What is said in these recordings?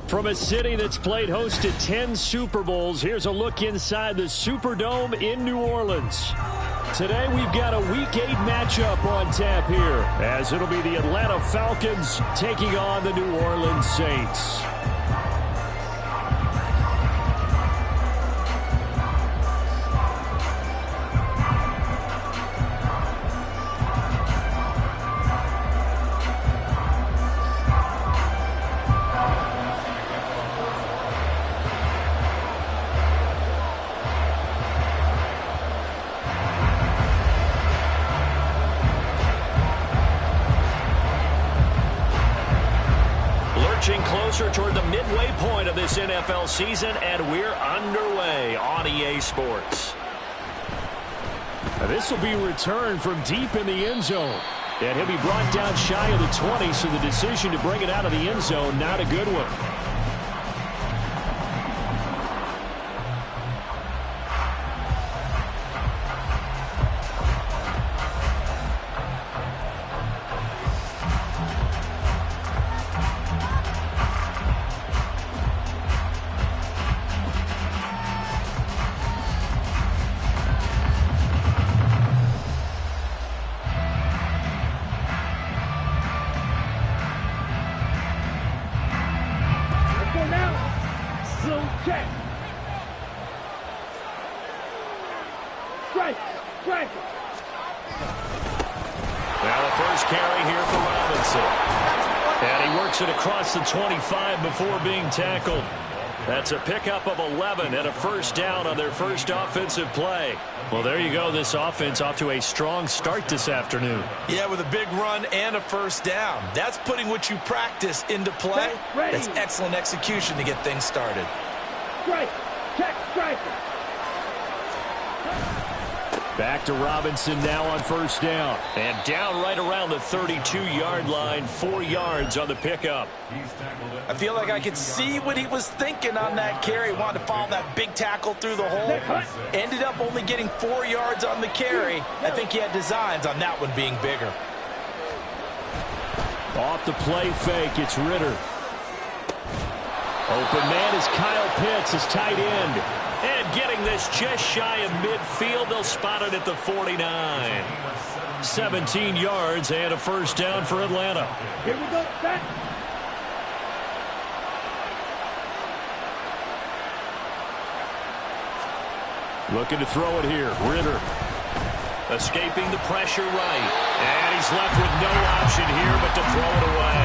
From a city that's played host to 10 Super Bowls, here's a look inside the Superdome in New Orleans. Today we've got a Week 8 matchup on tap here, as it'll be the Atlanta Falcons taking on the New Orleans Saints. Closer toward the midway point of this NFL season, and we're underway on EA Sports. Now this will be returned from deep in the end zone, and he'll be brought down shy of the 20, so the decision to bring it out of the end zone, not a good one. Now the first carry here for Robinson. And he works it across the 25 before being tackled. That's a pickup of 11 and a first down on their first offensive play. Well, there you go. This offense off to a strong start this afternoon. Yeah, with a big run and a first down. That's putting what you practice into play. That's excellent execution to get things started. Check, strike. Back to Robinson now on first down. And down right around the 32-yard line, 4 yards on the pickup. I feel like I could see what he was thinking on that carry. Wanted to follow that big tackle through the hole. Ended up only getting 4 yards on the carry. I think he had designs on that one being bigger. Off the play fake, it's Ritter. Open man is Kyle Pitts, his tight end. And getting this just shy of midfield, they'll spot it at the 49. 17 yards and a first down for Atlanta. Here we go, set. Looking to throw it here, Ritter. Escaping the pressure right. And he's left with no option here but to throw it away.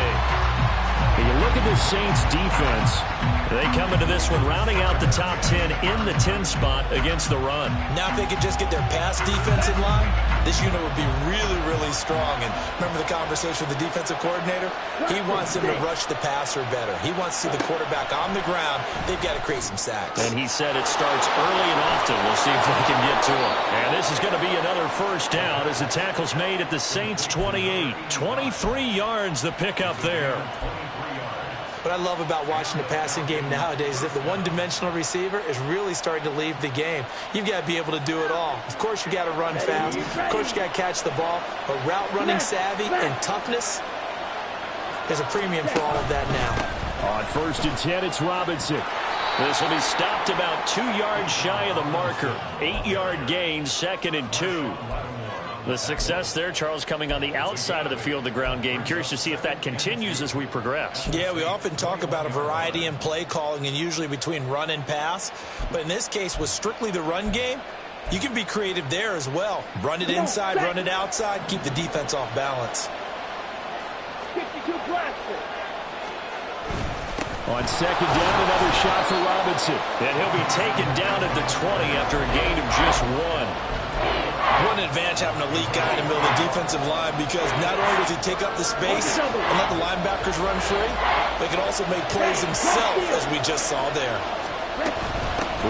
When you look at the Saints defense, they come into this one rounding out the top 10 in the 10 spot against the run. Now if they could just get their pass defense in line, this unit would be really, really strong. And remember the conversation with the defensive coordinator? He wants them to rush the passer better. He wants to see the quarterback on the ground. They've got to create some sacks. And he said it starts early and often. We'll see if they can get to him. And this is going to be another first down as the tackle's made at the Saints 28. 23 yards the pickup there. What I love about watching the passing game nowadays is that the one-dimensional receiver is really starting to leave the game. You've got to be able to do it all. Of course, you got to run fast. Of course, you got to catch the ball. But route running savvy and toughness, there's a premium for all of that now. On first and 10, it's Robinson. This will be stopped about 2 yards shy of the marker. 8-yard gain, 2nd and 2. The success there, Charles, coming on the outside of the field, the ground game. Curious to see if that continues as we progress. Yeah, we often talk about a variety in play calling and usually between run and pass. But in this case, with strictly the run game, you can be creative there as well. Run it inside, run it outside, keep the defense off balance. 52 blaster. On second down, another shot for Robinson. And he'll be taken down at the 20 after a gain of just 1. What an advantage having a elite guy in the middle of the defensive line, because not only does he take up the space and let the linebackers run free, but he can also make plays himself, as we just saw there.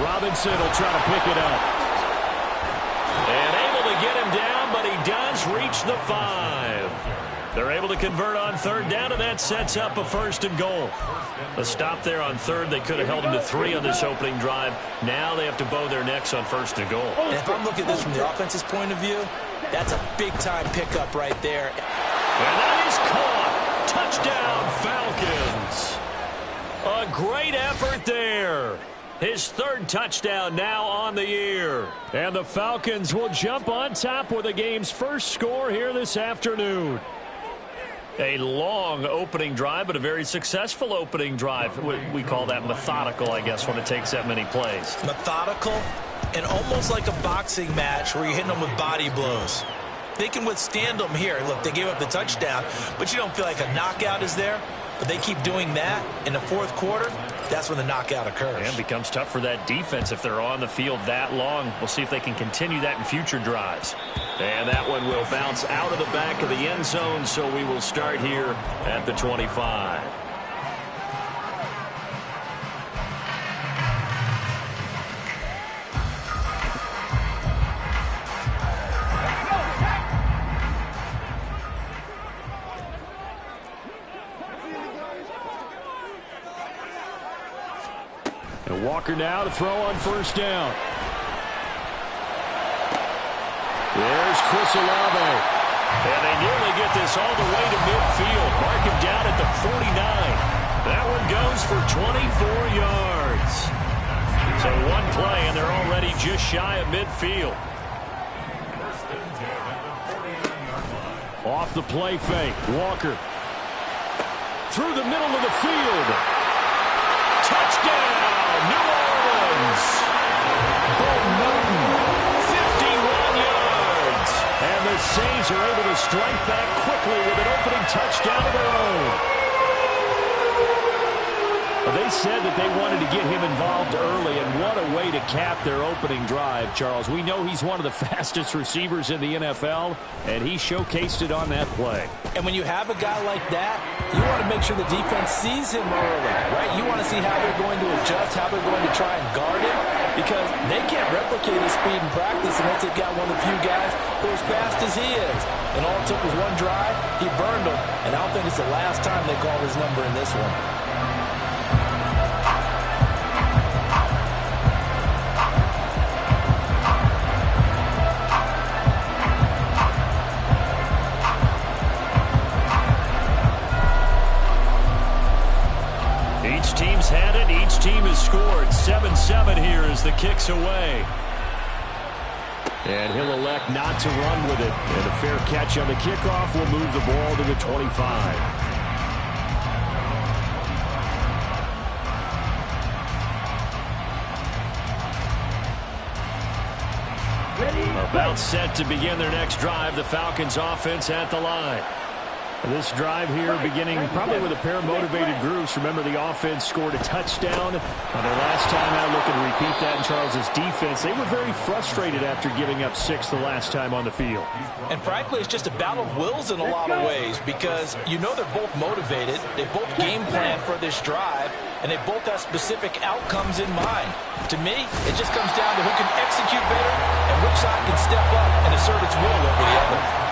Robinson will try to pick it up. And able to get him down, but he does reach the 5. They're able to convert on third down, and that sets up a 1st and goal. A stop there on third. They could have held him to 3 on this opening drive. Now they have to bow their necks on 1st and goal. And if I'm looking at this from the offense's point of view, that's a big-time pickup right there. And that is caught. Touchdown, Falcons. A great effort there. His third touchdown now on the year. And the Falcons will jump on top with the game's first score here this afternoon. A long opening drive, but a very successful opening drive. We call that methodical, I guess, when it takes that many plays. Methodical and almost like a boxing match where you're hitting them with body blows. They can withstand them here. Look, they gave up the touchdown, but you don't feel like a knockout is there. But they keep doing that in the fourth quarter. That's when the knockout occurs. And it becomes tough for that defense if they're on the field that long. We'll see if they can continue that in future drives. And that one will bounce out of the back of the end zone, so we will start here at the 25. And Walker now to throw on first down. There's Chris Olave. And they nearly get this all the way to midfield. Mark him down at the 49. That one goes for 24 yards. So one play, and they're already just shy of midfield. Off the play fake. Walker. Through the middle of the field. Touchdown, New Orleans. And the Saints are able to strike back quickly with an opening touchdown of their own. They said that they wanted to get him involved early, and what a way to cap their opening drive, Charles. We know he's one of the fastest receivers in the NFL, and he showcased it on that play. And when you have a guy like that, you want to make sure the defense sees him early, right? You want to see how they're going to adjust, how they're going to try and guard him, because they can't replicate his speed in practice unless they've got one of the few guys who are as fast as he is. And all it took was one drive, he burned them, and I don't think it's the last time they call his number in this one. Each team's had it. Each team has scored. 7-7 here as the kick's away. And he'll elect not to run with it. And a fair catch on the kickoff will move the ball to the 25. About set to begin their next drive. The Falcons offense at the line. This drive here beginning probably with a pair of motivated groups. Remember, the offense scored a touchdown on their last time out. Looking to repeat that in Charles's defense. They were very frustrated after giving up 6 the last time on the field. And frankly, it's just a battle of wills in a lot of ways, because you know they're both motivated. They both game plan for this drive, and they both have specific outcomes in mind. To me, it just comes down to who can execute better and which side can step up and assert its will over the other.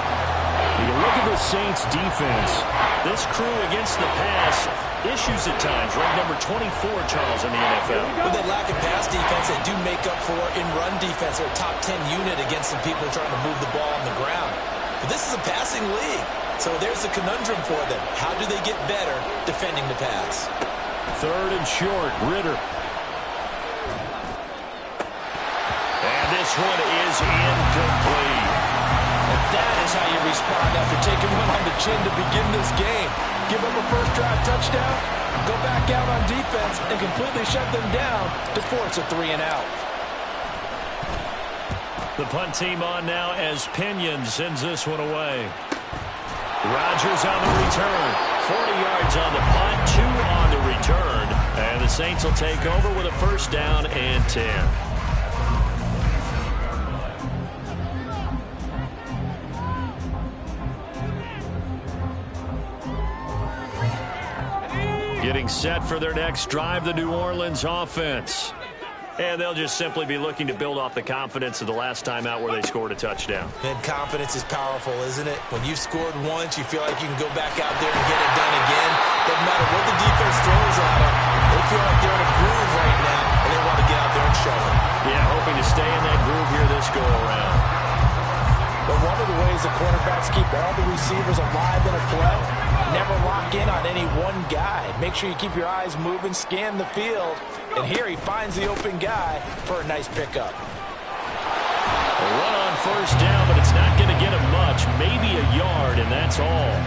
You look at the Saints defense. This crew against the pass, issues at times. Ranked number 24, Charles, in the NFL. When they lack a pass defense, they do make up for in run defense. They're a top 10 unit against some people trying to move the ball on the ground. But this is a passing league, so there's a conundrum for them. How do they get better defending the pass? Third and short, Ritter. And this one is incomplete. And that is how you respond after taking one on the chin to begin this game. Give up a first drive touchdown, go back out on defense, and completely shut them down to force a 3-and-out. The punt team on now as Pinion sends this one away. Rodgers on the return. 40 yards on the punt, 2 on the return. And the Saints will take over with a first down and 10. Getting set for their next drive, the New Orleans offense. And they'll just simply be looking to build off the confidence of the last time out where they scored a touchdown. And confidence is powerful, isn't it? When you've scored once, you feel like you can go back out there and get it done again. Doesn't matter what the defense throws at them. They feel like they're in a groove right now, and they want to get out there and show it. Yeah, hoping to stay in that groove here this go-around. But one of the ways the quarterbacks keep all the receivers alive in a play Never lock in on any one guy. Make sure you keep your eyes moving, scan the field. And here he finds the open guy for a nice pickup. A run on first down, but it's not going to get him much. Maybe a yard, and that's all.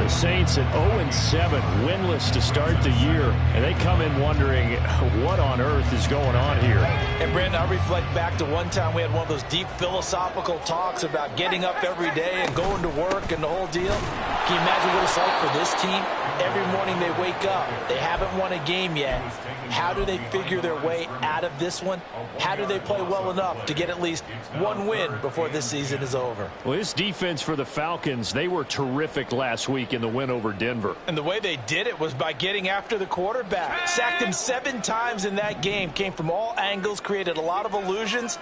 The Saints at 0-7, winless to start the year, and they come in wondering what on earth is going on here. And Brandon, I reflect back to one time we had one of those deep philosophical talks about getting up every day and going to work and the whole deal. Can you imagine what it's like for this team? Every morning they wake up. They haven't won a game yet. How do they figure their way out of this one? How do they play well enough to get at least one win before this season is over? Well, this defense for the Falcons, they were terrific last week in the win over Denver. And the way they did it was by getting after the quarterback. Sacked him 7 times in that game. Came from all angles, created a lot of illusions,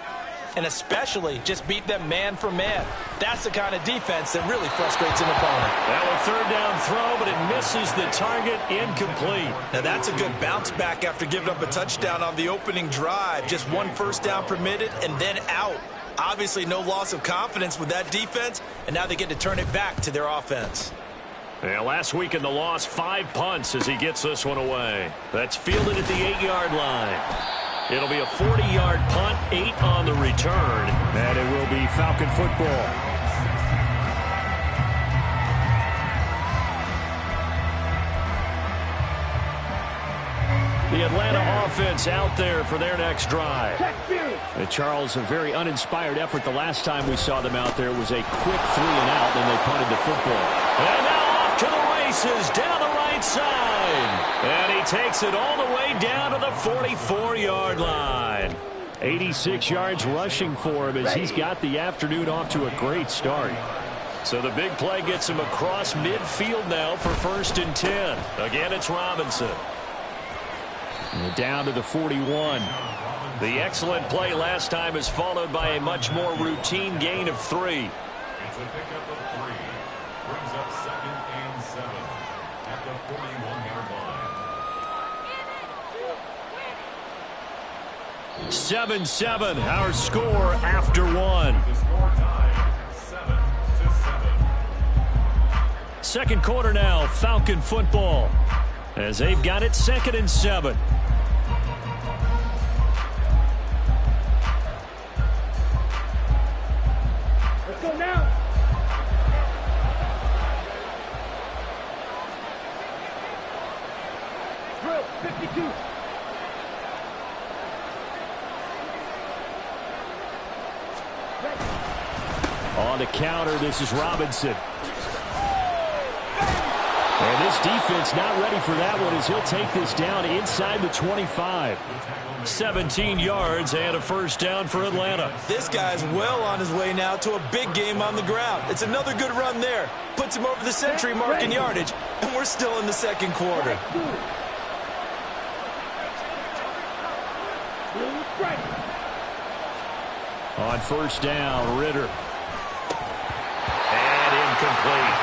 and especially just beat them man for man. That's the kind of defense that really frustrates an opponent. Now a third down throw, but it misses the target, incomplete. Now that's a good bounce back after giving up a touchdown on the opening drive. Just 1 first down permitted and then out. Obviously no loss of confidence with that defense, and now they get to turn it back to their offense. Yeah, last week in the loss, 5 punts as he gets this one away. That's fielded at the 8-yard line. It'll be a 40-yard punt, 8 on the return, and it will be Falcon football. The Atlanta offense out there for their next drive. Charles, a very uninspired effort the last time we saw them out there. It was a quick 3 and out, then they punted the football. And now off to the races down the right side. And he takes it all the way down to the 44-yard line. 86 yards rushing for him as he's got the afternoon off to a great start. So the big play gets him across midfield now for 1st and 10. Again, it's Robinson. And down to the 41. The excellent play last time is followed by a much more routine gain of 3. It's a pickup of 3. Brings up 2nd and 7 at the 41-yard line. 7-7, our score after 1. The score tied 7-7. Second quarter now, Falcon football, as they've got it 2nd and 7. Let's go now. Drill, 52. On the counter, this is Robinson. And this defense not ready for that one as he'll take this down inside the 25. 17 yards and a first down for Atlanta. This guy's well on his way now to a big game on the ground. It's another good run there. Puts him over the century mark in yardage, and we're still in the second quarter. On first down, Ritter. And incomplete.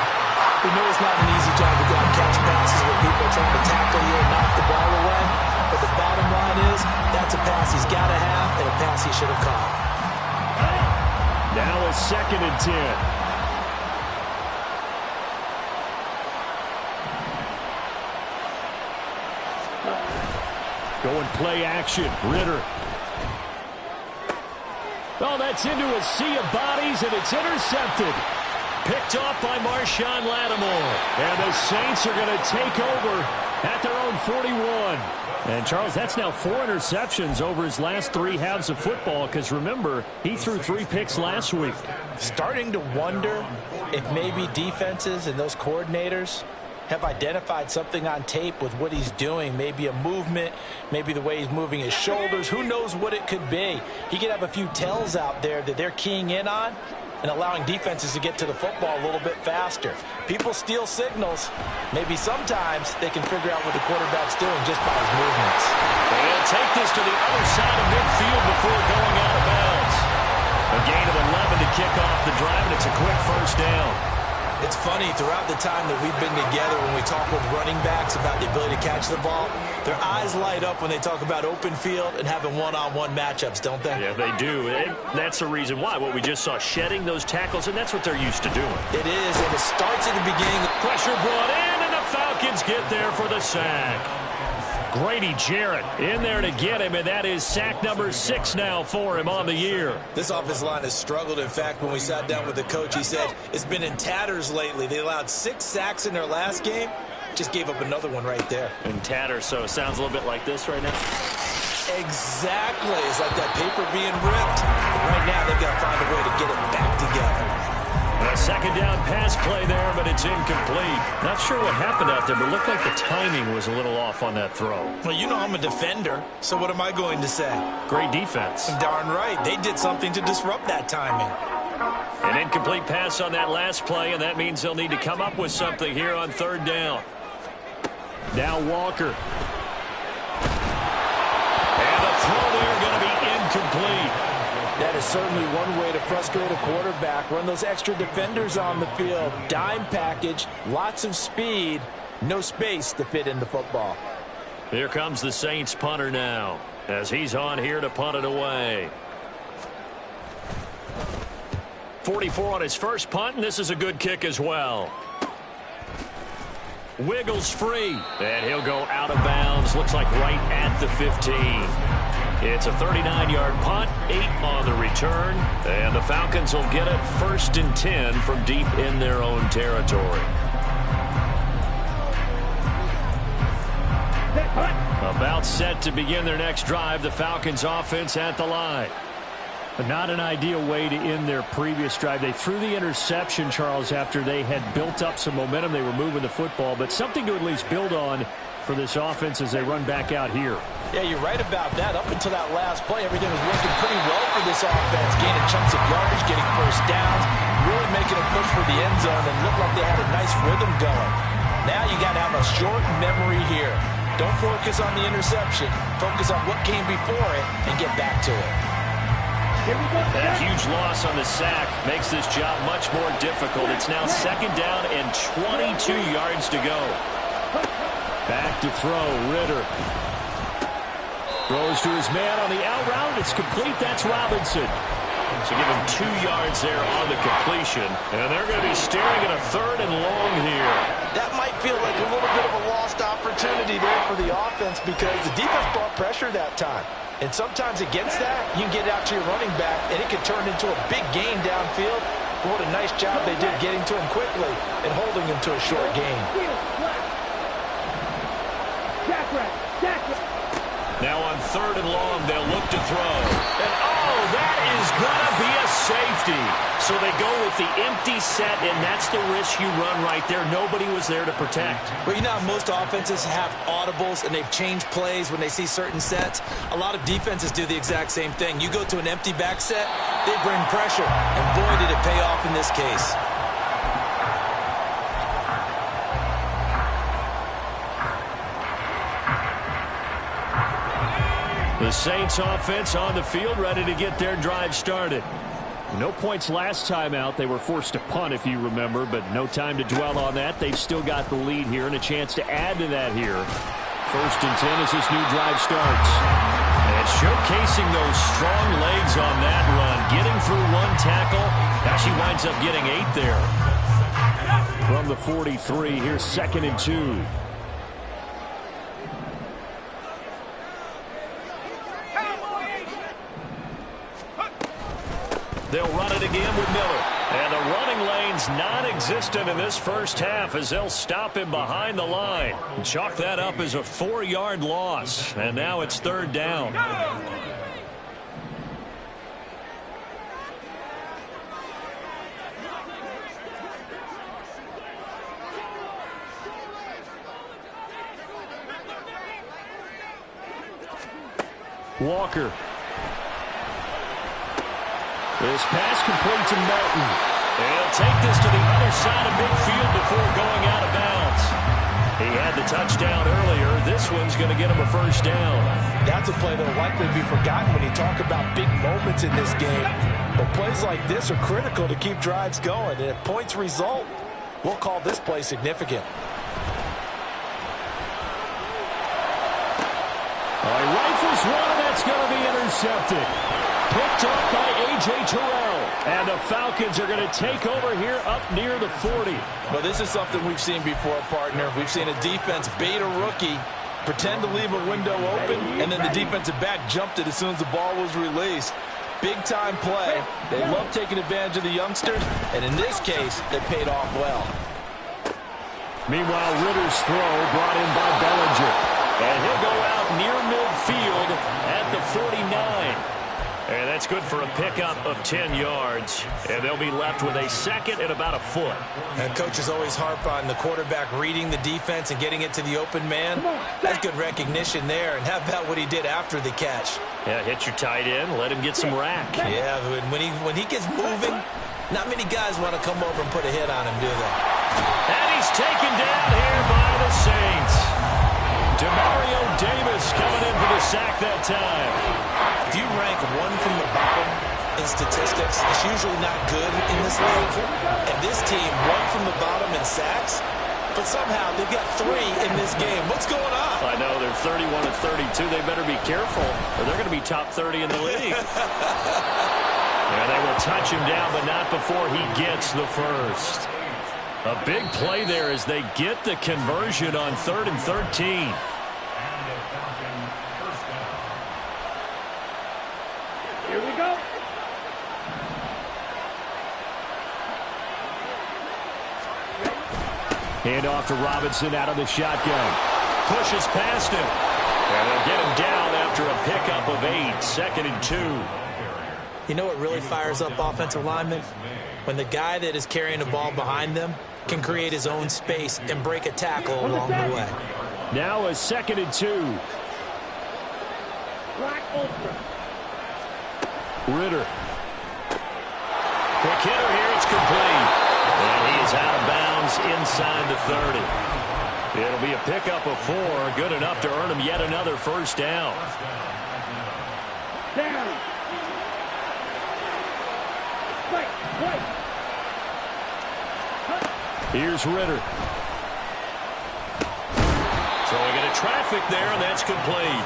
We know it's not an easy job to go and catch passes when people are trying to tackle you and knock the ball away. But the bottom line is, that's a pass he's got to have and a pass he should have caught. Now a 2nd and 10. Going play action, Ritter. Oh, that's into a sea of bodies, and it's intercepted. Picked off by Marshawn Lattimore. And the Saints are going to take over at their own 41. And, Charles, that's now 4 interceptions over his last 3 halves of football because, remember, he threw 3 picks last week. Starting to wonder if maybe defenses and those coordinators have identified something on tape with what he's doing. Maybe a movement, maybe the way he's moving his shoulders. Who knows what it could be? He could have a few tells out there that they're keying in on and allowing defenses to get to the football a little bit faster. People steal signals. Maybe sometimes they can figure out what the quarterback's doing just by his movements. They'll take this to the other side of midfield before going out of bounds. A gain of 11 to kick off the drive, and it's a quick first down. It's funny, throughout the time that we've been together when we talk with running backs about the ability to catch the ball, Their eyes light up when they talk about open field and having one-on-one matchups, don't they? Yeah, they do. And that's the reason why. What we just saw, shedding those tackles, and that's what they're used to doing. It is, and it starts at the beginning. Pressure brought in, and the Falcons get there for the sack. Grady Jarrett in there to get him, and that is sack number 6 now for him on the year. This offensive line has struggled. In fact, when we sat down with the coach, he said it's been in tatters lately. They allowed 6 sacks in their last game. Just gave up another one right there. In tatters, so it sounds a little bit like this right now. Exactly. It's like that paper being ripped. Right now, they've got to find a way to get it back together. A second down pass play there, but it's incomplete. Not sure what happened out there, but it looked like the timing was a little off on that throw. Well, you know I'm a defender, so what am I going to say? Great defense. Darn right. They did something to disrupt that timing. An incomplete pass on that last play, and that means they'll need to come up with something here on third down. Now Walker. And the throw there going to be incomplete. That is certainly one way to frustrate a quarterback. Run those extra defenders on the field. Dime package, lots of speed, no space to fit in the football. Here comes the Saints punter now, as he's on here to punt it away. 44 on his first punt, and this is a good kick as well. Wiggles free, and he'll go out of bounds. Looks like right at the 15. It's a 39-yard punt, 8 on the return, and the Falcons will get it 1st and 10 from deep in their own territory. About set to begin their next drive, the Falcons offense at the line. But not an ideal way to end their previous drive. They threw the interception, Charles, after they had built up some momentum. They were moving the football, but something to at least build on for this offense as they run back out here. Yeah, you're right about that. Up until that last play, everything was working pretty well for this offense. Gaining chunks of yardage, getting first downs, really making a push for the end zone, and looked like they had a nice rhythm going. Now you got to have a short memory here. Don't focus on the interception. Focus on what came before it and get back to it. That huge loss on the sack makes this job much more difficult. It's now 2nd down and 22 yards to go. Back to throw, Ritter. Throws to his man on the out route. It's complete. That's Robinson. So give him 2 yards there on the completion. And they're going to be staring at a 3rd and long here. That might feel like a little bit of a lost opportunity there for the offense because the defense brought pressure that time. And sometimes against that, you can get out to your running back, and it could turn into a big gain downfield. But what a nice job they did getting to him quickly and holding him to a short gain. Now on 3rd and long, they'll look to throw. And, oh, that is going to be a safety. So they go with the empty set, and that's the risk you run right there. Nobody was there to protect. Well, you know how most offenses have audibles, and they've changed plays when they see certain sets? A lot of defenses do the exact same thing. You go to an empty back set, they bring pressure. And boy, did it pay off in this case. The Saints offense on the field, ready to get their drive started. No points last time out. They were forced to punt, if you remember, but no time to dwell on that. They've still got the lead here and a chance to add to that here. 1st and 10 as this new drive starts. And showcasing those strong legs on that run. Getting through 1 tackle. Actually winds up getting 8 there. From the 43, here's 2nd and 2. They'll run it again with Miller. And the running lane's non-existent in this first half as they'll stop him behind the line. Chalk that up as a 4-yard loss. And now it's 3rd down. Walker. This pass complete to Melton. He'll take this to the other side of midfield before going out of bounds. He had the touchdown earlier. This one's going to get him a 1st down. That's a play that will likely be forgotten when you talk about big moments in this game. But plays like this are critical to keep drives going. And if points result, we'll call this play significant. He rifles one, and that's going to be intercepted. Picked up by A.J. Terrell. And the Falcons are going to take over here up near the 40. Well, this is something we've seen before, partner. We've seen a defense bait a rookie, pretend to leave a window open, and then the defensive back jumped it as soon as the ball was released. Big-time play. They love taking advantage of the youngsters, and in this case, it paid off well. Meanwhile, Ritter's throw brought in by Bellinger. And he'll go out near midfield at the 49. And that's good for a pickup of 10 yards. And they'll be left with a second and about a foot. And coaches always harp on the quarterback reading the defense and getting it to the open man. That's good recognition there. And how about what he did after the catch? Yeah, hit your tight end, let him get some rack. Yeah, when he gets moving, not many guys want to come over and put a hit on him, do they? And he's taken down here by the Saints. Demario Davis coming in for the sack that time. If you rank one from the bottom in statistics, it's usually not good in this league. And this team, one from the bottom in sacks, but somehow they've got 3 in this game. What's going on? I know, they're 31 and 32. They better be careful, or they're going to be top 30 in the league. Yeah, they will touch him down, but not before he gets the first. A big play there as they get the conversion on 3rd and 13. Here we go. Hand off to Robinson out of the shotgun. Pushes past him. And they'll get him down after a pickup of 8. 2nd and 2. You know what really fires up offensive linemen? When the guy that is carrying the ball behind them can create his own space and break a tackle along the way. Now a 2nd and 2. Black Ultra. Ritter. Quick hitter here. It's complete. And he is out of bounds inside the 30. It'll be a pickup of 4. Good enough to earn him yet another first down. Down. Right. Here's Ritter. Throwing into traffic there, and that's complete.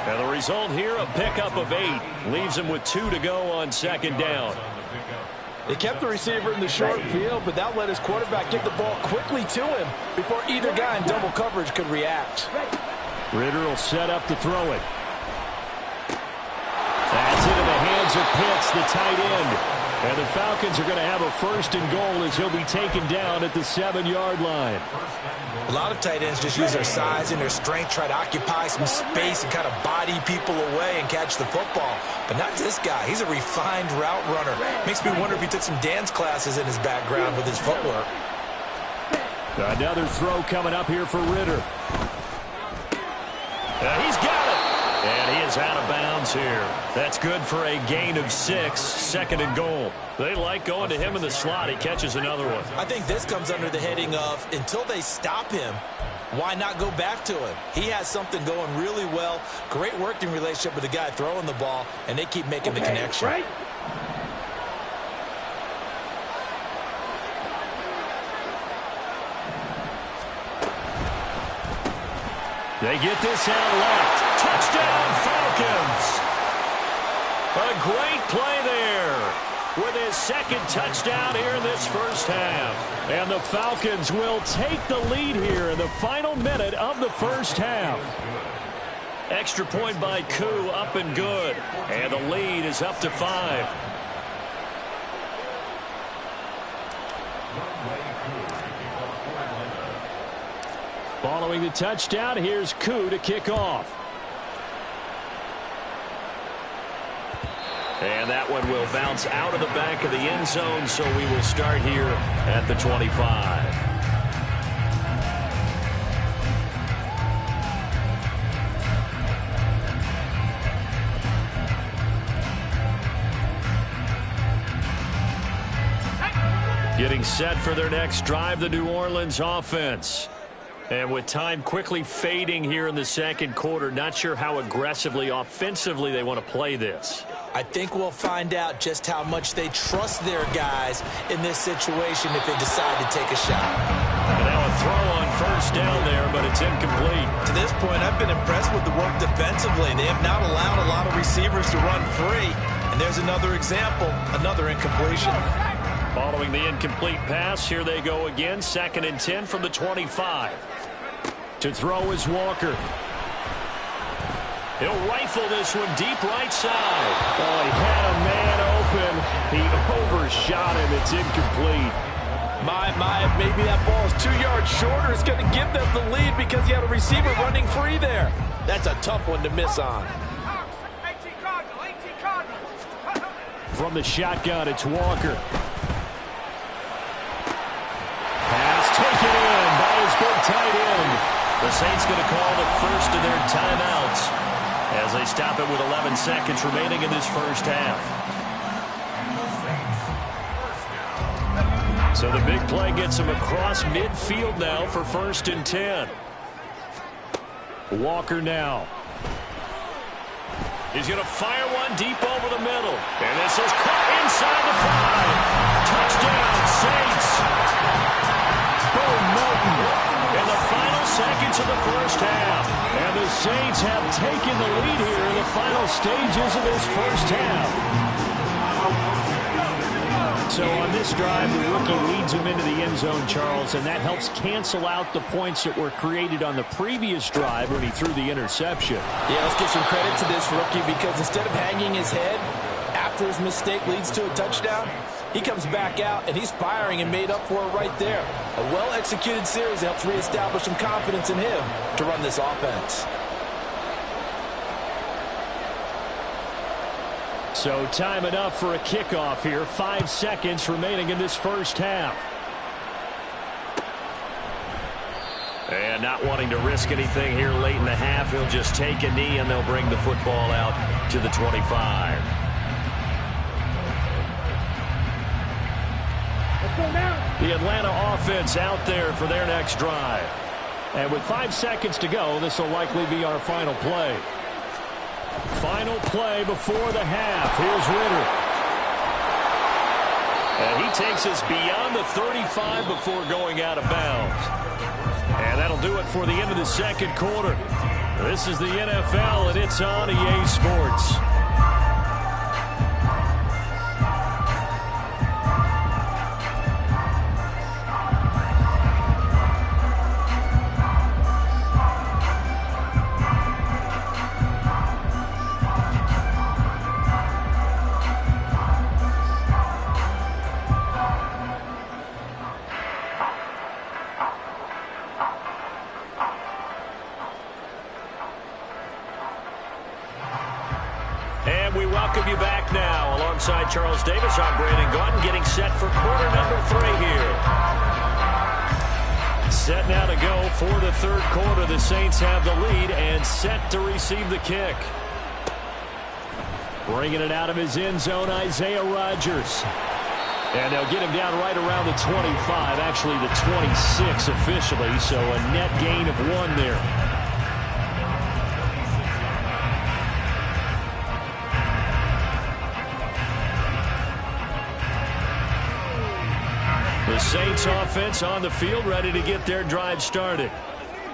And the result here, a pickup of 8. Leaves him with 2 to go on 2nd down. They kept the receiver in the short field, but that let his quarterback get the ball quickly to him before either guy in double coverage could react. Ritter will set up to throw it. That's into the hands of Pitts, the tight end. And the Falcons are going to have a 1st and goal as he'll be taken down at the 7-yard line. A lot of tight ends just use their size and their strength, try to occupy some space and kind of body people away and catch the football. But not this guy. He's a refined route runner. Makes me wonder if he took some dance classes in his background with his footwork. Another throw coming up here for Ritter. He's got it. And he is out of bounds here. That's good for a gain of 6, 2nd and goal. They like going to him in the slot. He catches another one. I think this comes under the heading of, until they stop him, why not go back to him? He has something going really well. Great working relationship with the guy throwing the ball, and they keep making the connection. Right. They get this out left. Touchdown, Falcons. A great play there with his 2nd touchdown here in this first half. And the Falcons will take the lead here in the final minute of the first half. Extra point by Koo, up and good. And the lead is up to 5. Following the touchdown, here's Koo to kick off. And that one will bounce out of the back of the end zone, so we will start here at the 25. Getting set for their next drive, the New Orleans offense. And with time quickly fading here in the 2nd quarter, not sure how aggressively, offensively they want to play this. I think we'll find out just how much they trust their guys in this situation if they decide to take a shot. And now a throw on first down there, but it's incomplete. To this point, I've been impressed with the work defensively. They have not allowed a lot of receivers to run free. And there's another example, another incompletion. Following the incomplete pass, here they go again. 2nd and 10 from the 25. To throw is Walker. He'll rifle this one deep right side. Oh, he had a man open. He overshot him. It's incomplete. Maybe that ball is 2 yards shorter. It's going to give them the lead because he had a receiver running free there. That's a tough one to miss on. From the shotgun, it's Walker. Pass taken in by his big tight end. The Saints going to call the first of their timeouts as they stop it with 11 seconds remaining in this first half. So the big play gets him across midfield now for 1st and 10. Walker now. He's going to fire one deep over the middle. And this is caught inside the 5. Touchdown, Saints. Boom, Moton. In the final seconds of the first half. And the Saints have taken the lead here in the final stages of this first half. So on this drive, the rookie leads him into the end zone, Charles, and that helps cancel out the points that were created on the previous drive when he threw the interception. Yeah, let's give some credit to this rookie because instead of hanging his head after his mistake leads to a touchdown, he comes back out and he's firing and made up for it right there. A well-executed series helps reestablish some confidence in him to run this offense. So time enough for a kickoff here. 5 seconds remaining in this first half. And not wanting to risk anything here late in the half, he'll just take a knee and they'll bring the football out to the 25. Let's go now. The Atlanta offense out there for their next drive. And with 5 seconds to go, this will likely be our final play. Final play before the half. Here's Ritter. And he takes us beyond the 35 before going out of bounds. And that'll do it for the end of the second quarter. This is the NFL, and it's on EA Sports. Welcome you back now. Alongside Charles Davis, I'm Brandon Gaudin, getting set for quarter number 3 here. Set now to go for the third quarter. The Saints have the lead and set to receive the kick. Bringing it out of his end zone, Isaiah Rodgers. And they'll get him down right around the 25, actually the 26 officially, so a net gain of 1 there. The Saints offense on the field, ready to get their drive started.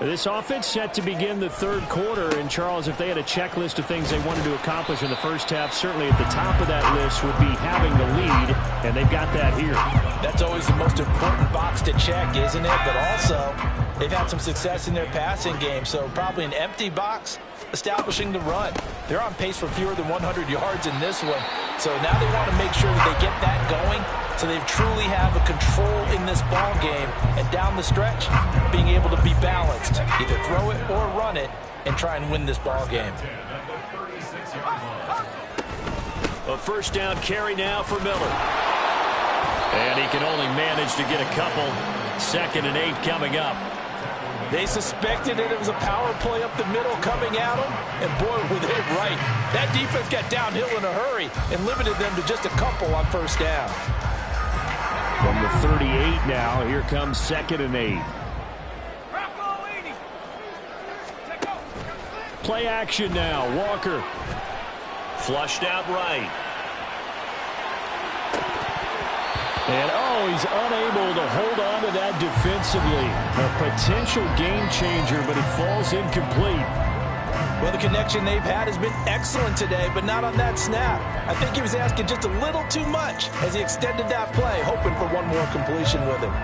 This offense set to begin the third quarter. And, Charles, if they had a checklist of things they wanted to accomplish in the first half, certainly at the top of that list would be having the lead, and they've got that here. That's always the most important box to check, isn't it? But also, they've had some success in their passing game, so probably an empty box establishing the run. They're on pace for fewer than 100 yards in this one, so now they want to make sure that they get that going so they truly have a control in this ball game, and down the stretch, being able to be balanced, either throw it or run it, and try and win this ball game. A first down carry now for Miller. And he can only manage to get a couple. 2nd and 8 coming up. They suspected it was a power play up the middle coming at them, and boy, were they right. That defense got downhill in a hurry and limited them to just a couple on first down. From the 38 now, here comes 2nd and 8. Play action now, Walker. Flushed out right. And, oh, he's unable to hold on to that defensively. A potential game changer, but it falls incomplete. Well, the connection they've had has been excellent today, but not on that snap. I think he was asking just a little too much as he extended that play, hoping for one more completion with him.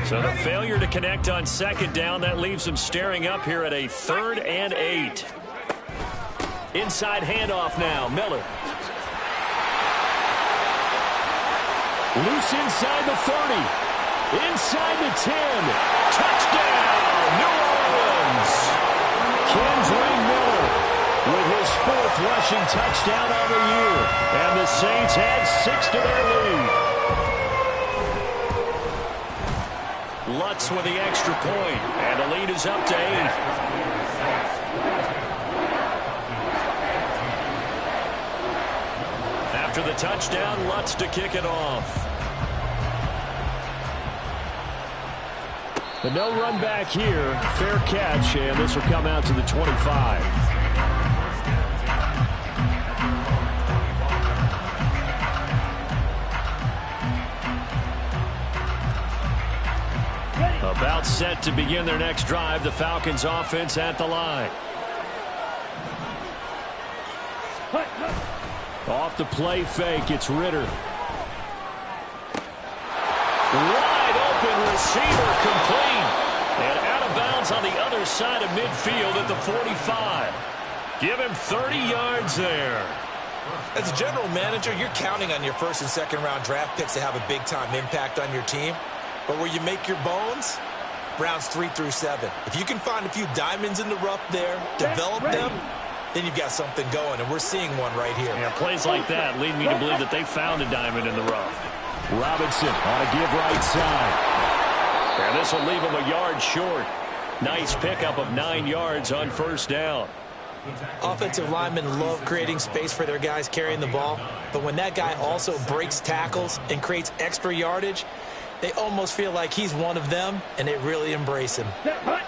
So the failure to connect on second down, that leaves him staring up here at a 3rd and 8. Inside handoff now, Miller. Loose inside the 30. Inside the 10. Touchdown, New Orleans. Kendra Miller with his 4th rushing touchdown on the year. And the Saints add 6 to their lead. Lutz with the extra point. And the lead is up to 8. After the touchdown, Lutz to kick it off. The no run back here. Fair catch, and this will come out to the 25. About set to begin their next drive. The Falcons offense at the line. Off the play fake, it's Ritter. Wide open receiver complete. And out of bounds on the other side of midfield at the 45. Give him 30 yards there. As a general manager, you're counting on your 1st and 2nd round draft picks to have a big-time impact on your team. But where you make your bones, rounds 3 through 7. If you can find a few diamonds in the rough there, develop them, then you've got something going, and we're seeing one right here. Yeah, plays like that lead me to believe that they found a diamond in the rough. Robinson on a give right side. And this will leave him a yard short. Nice pickup of 9 yards on 1st down. Offensive linemen love creating space for their guys carrying the ball, but when that guy also breaks tackles and creates extra yardage, they almost feel like he's one of them, and they really embrace him.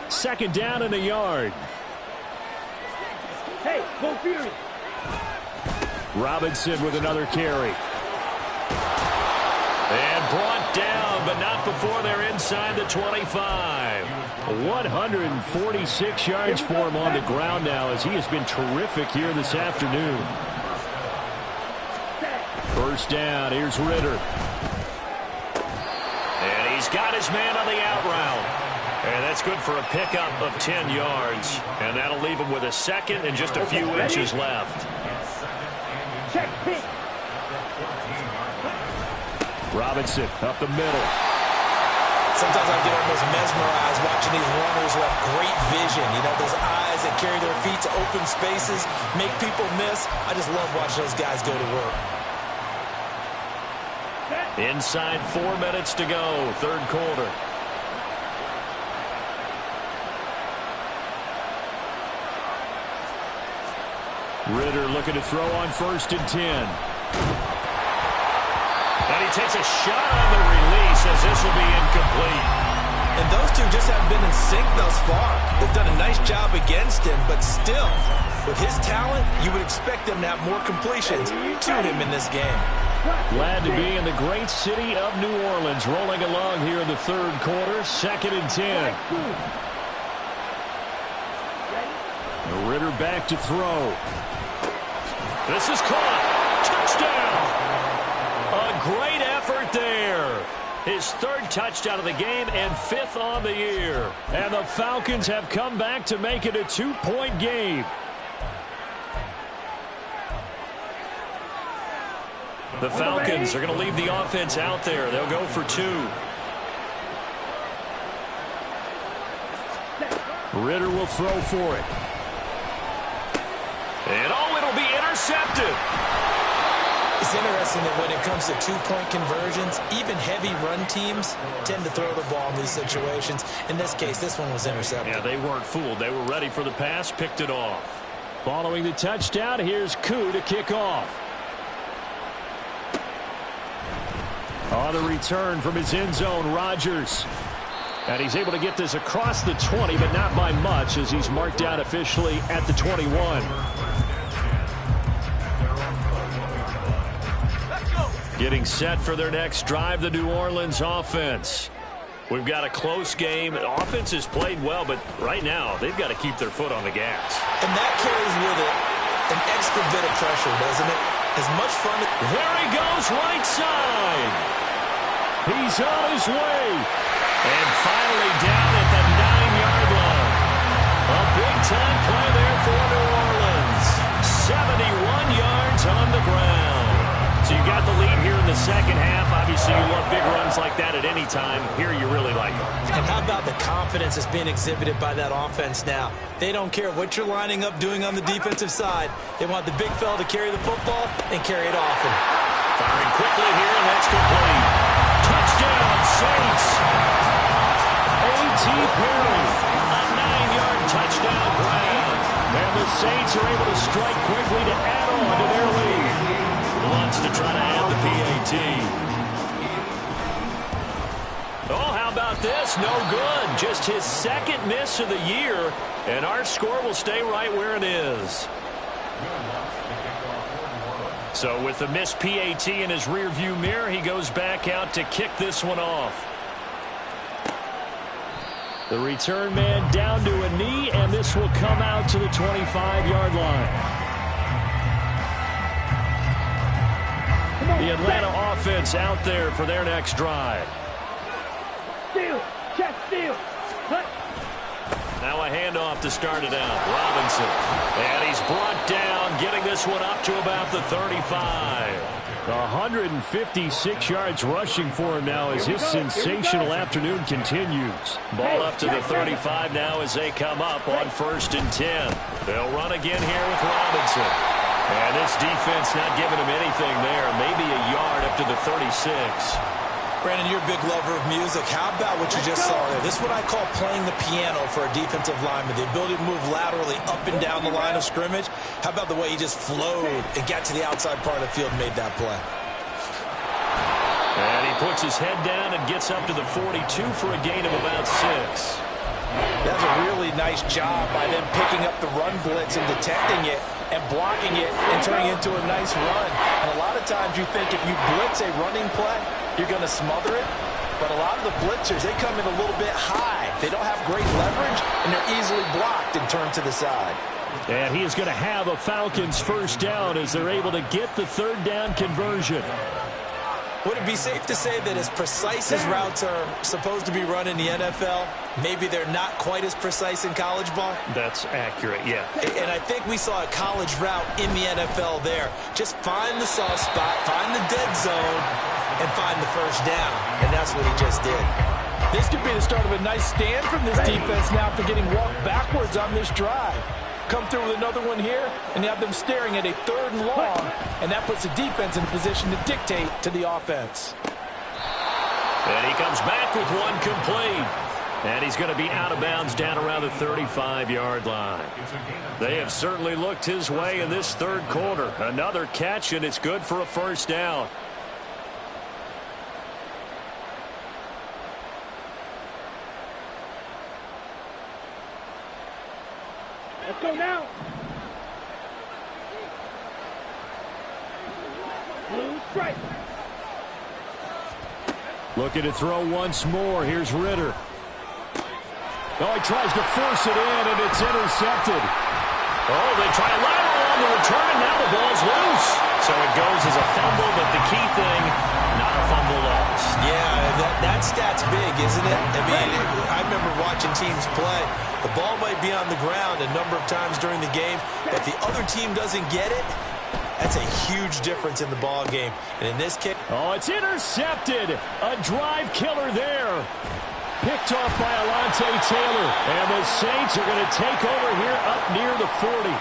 2nd down and a yard. Hey, go Fury. Robinson with another carry. And brought down, but not before they're inside the 25. 146 yards for him on the ground now as he has been terrific here this afternoon. 1st down, here's Ritter. And he's got his man on the out route. And that's good for a pickup of 10 yards. And that'll leave him with a 2nd and just a few inches left. Check, pick. Robinson up the middle. Sometimes I get almost mesmerized watching these runners who have great vision. You know, those eyes that carry their feet to open spaces, make people miss. I just love watching those guys go to work. Inside 4 minutes to go, 3rd quarter. Ritter looking to throw on 1st and 10. And he takes a shot on the release as this will be incomplete. And those two just haven't been in sync thus far. They've done a nice job against him, but still, with his talent, you would expect them to have more completions to him in this game. Glad to be in the great city of New Orleans, rolling along here in the 3rd quarter, 2nd and 10. Ritter back to throw. This is caught. Touchdown. A great effort there. His 3rd touchdown of the game and 5th on the year. And the Falcons have come back to make it a 2-point game. The Falcons are going to leave the offense out there. They'll go for 2. Ritter will throw for it. And oh, it'll be intercepted. It's interesting that when it comes to 2-point conversions, even heavy run teams tend to throw the ball in these situations. In this case, this one was intercepted. Yeah, they weren't fooled. They were ready for the pass, picked it off. Following the touchdown, here's Koo to kick off. On the return from his end zone, Rodgers. And he's able to get this across the 20, but not by much as he's marked down officially at the 21. Getting set for their next drive, the New Orleans offense. We've got a close game. The offense has played well, but right now they've got to keep their foot on the gas. And that carries with it an extra bit of pressure, doesn't it? As much fun. There he goes, right side. He's on his way. And finally down at the 9-yard line. A big-time play there for New Orleans. 71 yards on the ground. So you got the lead here in the second half. Obviously, you love big runs like that at any time. Here you really like them. And how about the confidence that's being exhibited by that offense now? They don't care what you're lining up doing on the defensive side. They want the big fella to carry the football and carry it often. Firing quickly here, and that's complete. Touchdown, Saints. A.T. Perry, a 9-yard touchdown grab. And the Saints are able to strike quickly to add on to their lead. Wants to try to add the PAT. Oh, how about this? No good. Just his second miss of the year, and our score will stay right where it is. So with the missed PAT in his rearview mirror, he goes back out to kick this one off. The return man down to a knee, and this will come out to the 25-yard line. The Atlanta offense out there for their next drive. Steal. Check steal. Cut. Now a handoff to start it out. Robinson. And he's brought down, getting this one up to about the 35. 156 yards rushing for him now as his sensational afternoon continues. Ball up to the 35 now as they come up on 1st and 10. They'll run again here with Robinson. And this defense not giving him anything there. Maybe a yard up to the 36. Brandon, you're a big lover of music. How about what you just saw there? This is what I call playing the piano for a defensive lineman. The ability to move laterally up and down the line of scrimmage. How about the way he just flowed and got to the outside part of the field and made that play? And he puts his head down and gets up to the 42 for a gain of about 6. That's a really nice job by them picking up the run blitz and detecting it and blocking it and turning it into a nice run. And a lot of times you think if you blitz a running play, you're going to smother it. But a lot of the blitzers, they come in a little bit high. They don't have great leverage, and they're easily blocked and turned to the side. And he is going to have a Falcons first down as they're able to get the 3rd down conversion. Would it be safe to say that as precise as routes are supposed to be run in the NFL, maybe they're not quite as precise in college ball? That's accurate, yeah. And I think we saw a college route in the NFL there. Just find the soft spot, find the dead zone, and find the first down. And that's what he just did. This could be the start of a nice stand from this defense now after getting walked backwards on this drive. Come through with another one here, and you have them staring at a 3rd and long, and that puts the defense in a position to dictate to the offense. And he comes back with one complete. And he's going to be out of bounds down around the 35-yard line. They have certainly looked his way in this 3rd quarter. Another catch, and it's good for a first down. Let's go now. Blue stripe. Looking to throw once more. Here's Ritter. Oh, he tries to force it in, and it's intercepted. Oh, they try a lateral on the return, and now the ball's loose. So it goes as a fumble, but the key thing, not a fumble loss. Yeah, that stat's big, isn't it? I mean, I remember watching teams play. The ball might be on the ground a number of times during the game, but the other team doesn't get it. That's a huge difference in the ball game. And in this case... Oh, it's intercepted. A drive killer there. Picked off by Alontae Taylor. And the Saints are going to take over here up near the 40.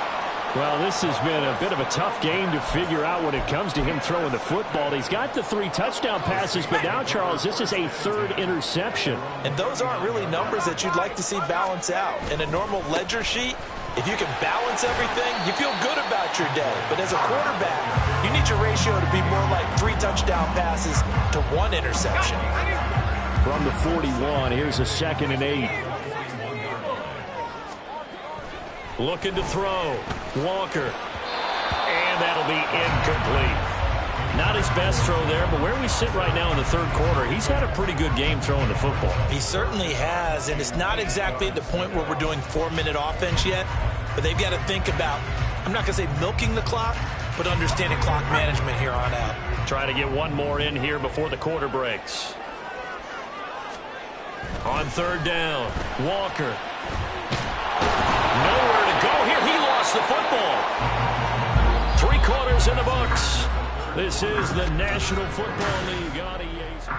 Well, this has been a bit of a tough game to figure out when it comes to him throwing the football. He's got the 3 touchdown passes, but now, Charles, this is a 3rd interception. And those aren't really numbers that you'd like to see balance out. In a normal ledger sheet, if you can balance everything, you feel good about your day. But as a quarterback, you need your ratio to be more like 3 touchdown passes to 1 interception. From the 41, here's a 2nd and 8. Looking to throw. Walker. And that'll be incomplete. Not his best throw there, but where we sit right now in the third quarter, he's had a pretty good game throwing the football. He certainly has, and it's not exactly at the point where we're doing 4-minute offense yet, but they've got to think about, I'm not going to say milking the clock, but understanding clock management here on out. Try to get one more in here before the quarter breaks. On third down, Walker. Nowhere to go here. He lost the football. 3 quarters in the books. This is the National Football League on AESL.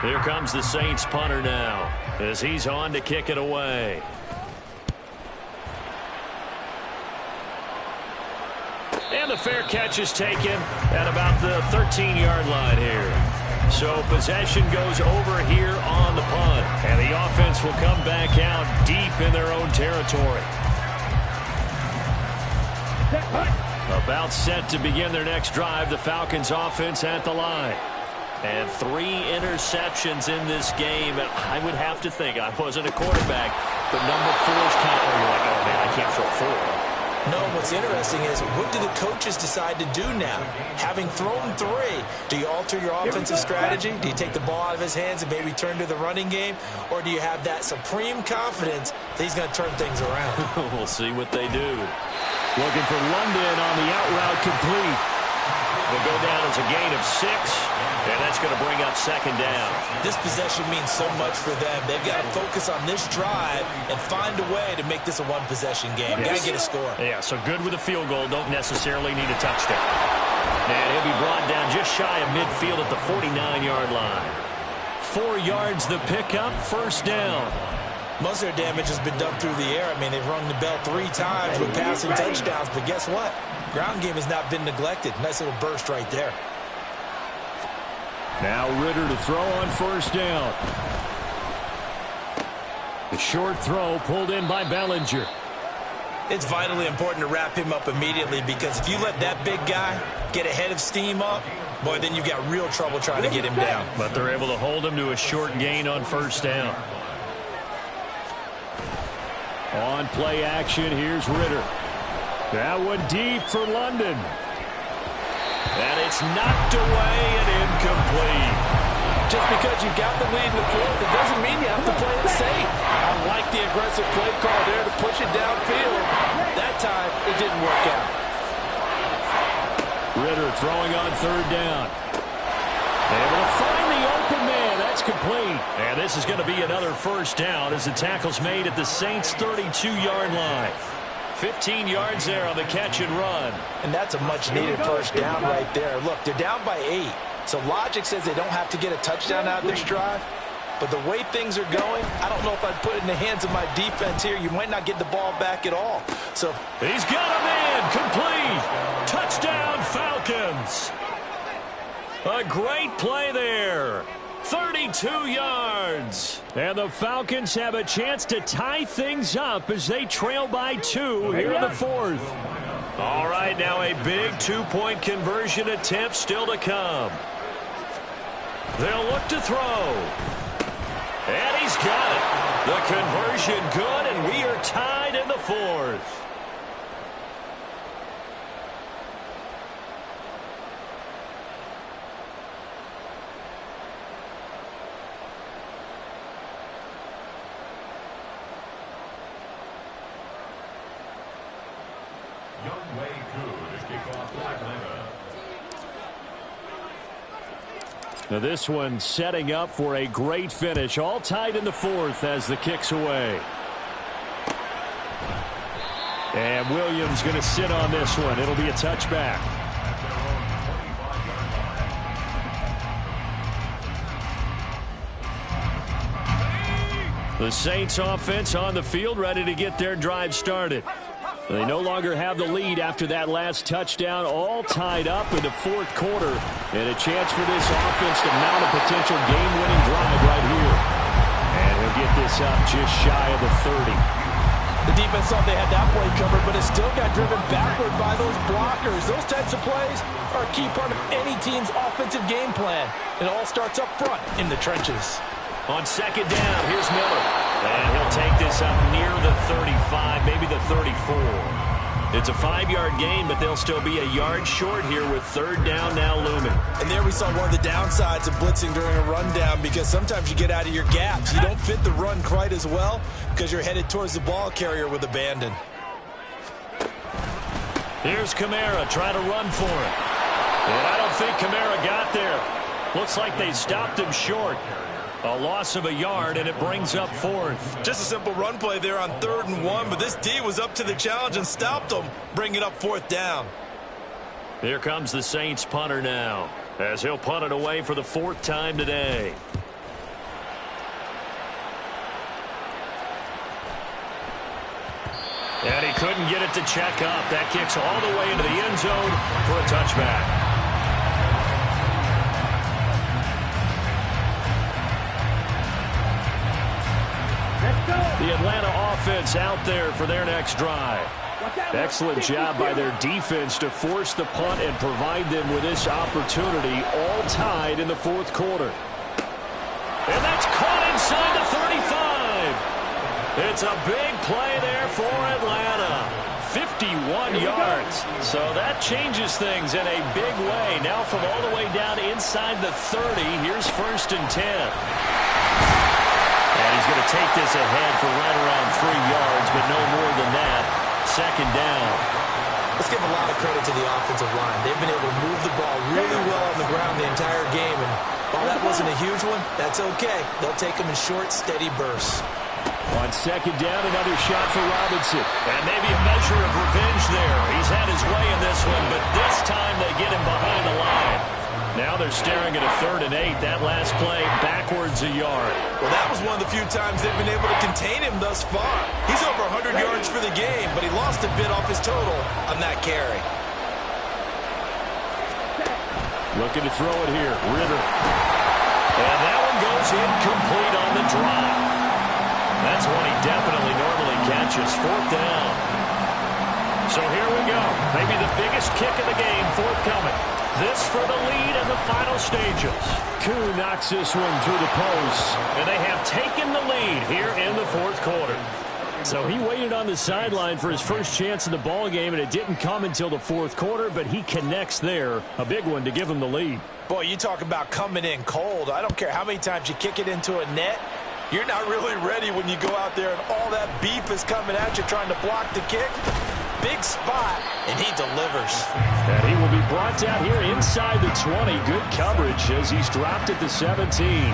Here comes the Saints punter now as he's on to kick it away. And the fair catch is taken at about the 13-yard line here. So possession goes over here on the punt. And the offense will come back out deep in their own territory. About set to begin their next drive. The Falcons offense at the line. And 3 interceptions in this game. And I would have to think, I wasn't a quarterback, but number 4 is kind of, you're like, oh man, I can't throw 4. No, what's interesting is, what do the coaches decide to do now? Having thrown 3, do you alter your offensive strategy? Do you take the ball out of his hands and maybe turn to the running game? Or do you have that supreme confidence that he's going to turn things around? We'll see what they do. Looking for London on the out route complete. Will go down as a gain of 6, and that's going to bring up second down. This possession means so much for them. They've got to focus on this drive and find a way to make this a one-possession game. Got to get a score. Yeah, so good with a field goal. Don't necessarily need a touchdown. And he'll be brought down just shy of midfield at the 49-yard line. 4 yards the pickup, first down. Most of their damage has been done through the air. I mean, they've rung the bell 3 times with passing touchdowns, but guess what? Ground game has not been neglected. Nice little burst right there. Now Ritter to throw on first down. The short throw pulled in by Bellinger. It's vitally important to wrap him up immediately, because if you let that big guy get a head of steam up, boy, then you've got real trouble trying to get him down. But they're able to hold him to a short gain on first down. On play action, here's Ritter. That one deep for London. And it's knocked away and incomplete. Just because you got the lead in the fourth, it doesn't mean you have to play it safe. I like the aggressive play call there to push it downfield. That time, it didn't work out. Ritter throwing on third down. Able to find the open man. That's complete. And this is going to be another first down as the tackle's made at the Saints' 32-yard line. 15 yards there on the catch and run. And that's a much-needed first down right there. Look, they're down by 8. So logic says they don't have to get a touchdown out of this drive. But the way things are going, I don't know if I'd put it in the hands of my defense here. You might not get the ball back at all. So he's got a man. Complete. Touchdown, Falcons. A great play there. 32 yards. And the Falcons have a chance to tie things up as they trail by 2 here in the fourth. All right, now a big 2-point conversion attempt still to come. They'll look to throw. And he's got it. The conversion good, and we are tied in the fourth. Now this one setting up for a great finish. All tied in the fourth as the kick's away. And Williams going to sit on this one. It'll be a touchback. The Saints offense on the field, ready to get their drive started. They no longer have the lead after that last touchdown, all tied up in the fourth quarter. And a chance for this offense to mount a potential game-winning drive right here. And he'll get this up just shy of the 30. The defense thought they had that play covered, but it still got driven backward by those blockers. Those types of plays are a key part of any team's offensive game plan. It all starts up front in the trenches. On second down, here's Miller. And he'll take this up near the 35, maybe the 34. It's a 5-yard gain, but they'll still be a yard short here with third down now looming. And there we saw one of the downsides of blitzing during a rundown, because sometimes you get out of your gaps. You don't fit the run quite as well because you're headed towards the ball carrier with abandon. Here's Kamara trying to run for it. And I don't think Kamara got there. Looks like they stopped him short. A loss of a yard, and it brings up fourth. Just a simple run play there on 3rd and 1, but this D was up to the challenge and stopped them, bringing up 4th down. Here comes the Saints punter now, as he'll punt it away for the 4th time today. And he couldn't get it to check up. That kicks all the way into the end zone for a touchback. The Atlanta offense out there for their next drive. Excellent job by their defense to force the punt and provide them with this opportunity, all tied in the 4th quarter. And that's caught inside the 35. It's a big play there for Atlanta. 51 yards. So that changes things in a big way. Now from all the way down inside the 30, here's 1st and 10. And he's going to take this ahead for right around 3 yards, but no more than that. 2nd down. Let's give a lot of credit to the offensive line. They've been able to move the ball really well on the ground the entire game, and while that wasn't a huge one, that's okay. They'll take them in short, steady bursts. On 2nd down, another shot for Robinson. And maybe a measure of revenge there. He's had his way in this one, but this time they get him behind the line. Now they're staring at a 3rd and 8. That last play, backwards a yard. Well, that was one of the few times they've been able to contain him thus far. He's over 100 yards for the game, but he lost a bit off his total on that carry. Looking to throw it here. Ritter. And that one goes incomplete on the drop. That's one he definitely normally catches. 4th down. So here we go. Maybe the biggest kick of the game forthcoming. This for the lead in the final stages. Koo knocks this one through the post. And they have taken the lead here in the 4th quarter. So he waited on the sideline for his first chance in the ball game, and it didn't come until the 4th quarter, but he connects there. A big one to give him the lead. Boy, you talk about coming in cold. I don't care how many times you kick it into a net. You're not really ready when you go out there and all that beef is coming at you trying to block the kick. Big spot, and he delivers. And he will be brought down here inside the 20. Good coverage as he's dropped at the 17.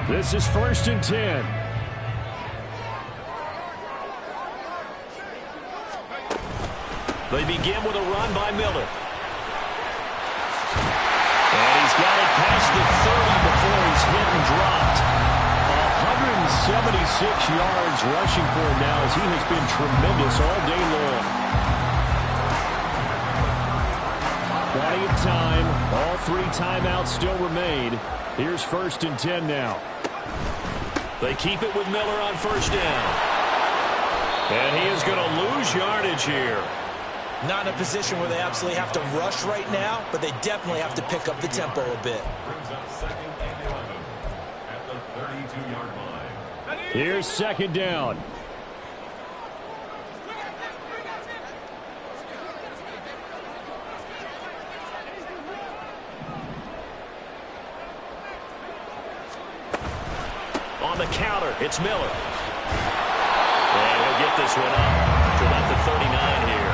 This is 1st and 10. They begin with a run by Miller. And he's got it past the 30 before he's hit and dropped. 176 yards rushing for him now as he has been tremendous all day long. Plenty of time. All 3 timeouts still remain. Here's 1st and 10 now. They keep it with Miller on 1st down. And he is going to lose yardage here. Not in a position where they absolutely have to rush right now, but they definitely have to pick up the tempo a bit. Brings up 2nd and 11 at the 32-yard line. Here's 2nd down. On the counter, it's Miller. And he'll get this one up to about the 39 here.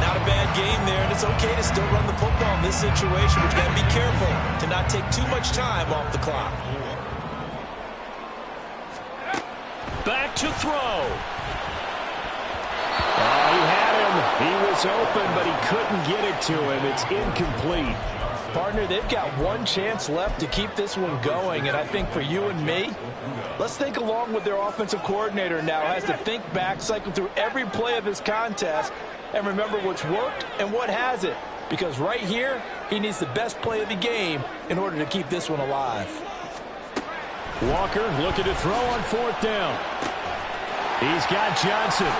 Not a bad game there, and it's okay to still run the football in this situation, but you got to be careful to not take too much time off the clock. Back to throw. He had him. He was open, but he couldn't get it to him. It's incomplete. Partner, they've got one chance left to keep this one going, and I think for you and me, let's think along with their offensive coordinator now, has to think back, cycle through every play of this contest, and remember what's worked and what hasn't. Because right here, he needs the best play of the game in order to keep this one alive. Walker looking to throw on 4th down. He's got Johnson.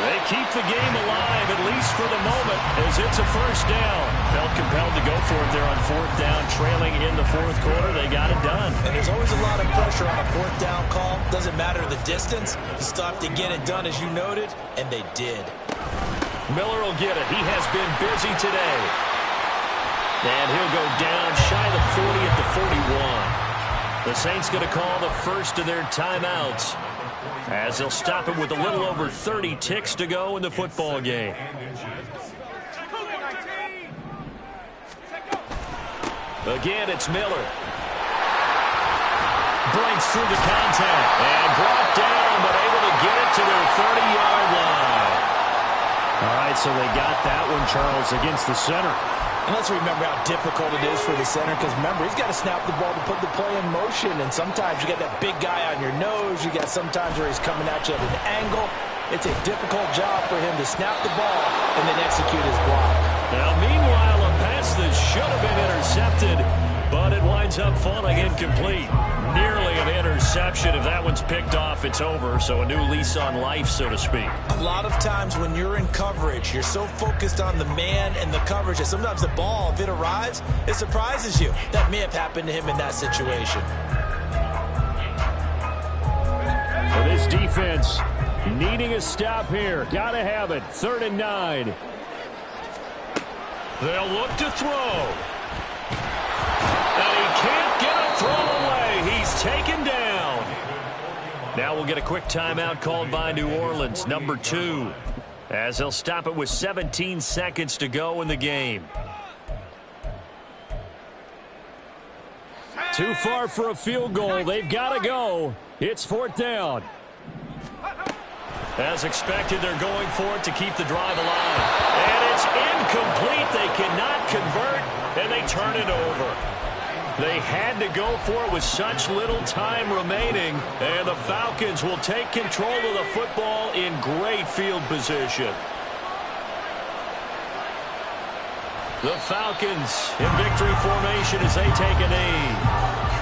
They keep the game alive, at least for the moment, as Charles, it's a first down. Felt compelled to go for it there on fourth down, trailing in the fourth quarter. They got it done. And there's always a lot of pressure on a fourth down call. Doesn't matter the distance. You still have to get it done, as you noted, and they did. Miller will get it. He has been busy today. And he'll go down shy of the 40 at the 41. The Saints going to call the first of their timeouts, as they'll stop it with a little over 30 ticks to go in the football game. Again, it's Miller. Breaks through the contact and brought down, but able to get it to their 30-yard line. All right, so they got that one, Charles, against the center. And let's remember how difficult it is for the center, because remember, he's got to snap the ball to put the play in motion, and sometimes you got that big guy on your nose. You got sometimes where he's coming at you at an angle. It's a difficult job for him to snap the ball and then execute his block. Now, meanwhile, a pass that should have been intercepted, but it winds up falling incomplete. Nearly an interception. If that one's picked off, it's over. So a new lease on life, so to speak. A lot of times when you're in coverage, you're so focused on the man and the coverage that sometimes the ball, if it arrives, it surprises you. That may have happened to him in that situation. For this defense, needing a stop here. Got to have it. 3rd and 9. They'll look to throw. And he can't get a throw away. He's taken down. Now we'll get a quick timeout called by New Orleans, number 2, as they'll stop it with 17 seconds to go in the game. Too far for a field goal. They've got to go. It's 4th down. As expected, they're going for it to keep the drive alive. And it's incomplete. They cannot convert, and they turn it over. They had to go for it with such little time remaining, and the Falcons will take control of the football in great field position. The Falcons in victory formation as they take a knee.